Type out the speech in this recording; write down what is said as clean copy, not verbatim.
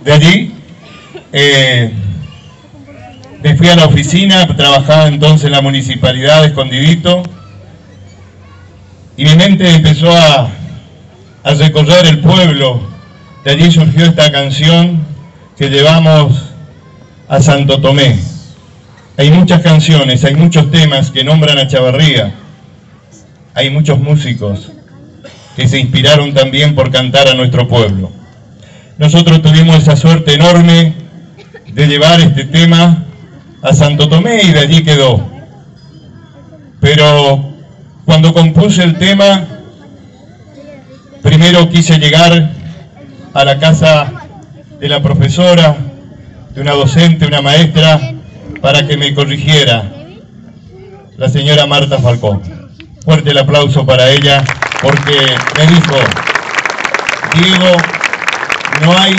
De allí me fui a la oficina, trabajaba entonces en la municipalidad de Escondidito, y mi mente empezó a recorrer el pueblo. De allí surgió esta canción que llevamos a Santo Tomé. Hay muchas canciones, hay muchos temas que nombran a Chavarría. Hay muchos músicos que se inspiraron también por cantar a nuestro pueblo. Nosotros tuvimos esa suerte enorme de llevar este tema a Santo Tomé y de allí quedó. Pero cuando compuse el tema, primero quise llegar a la casa de la profesora, de una docente, una maestra, para que me corrigiera, la señora Marta Falcón. Fuerte el aplauso para ella, porque me dijo: Diego, no hay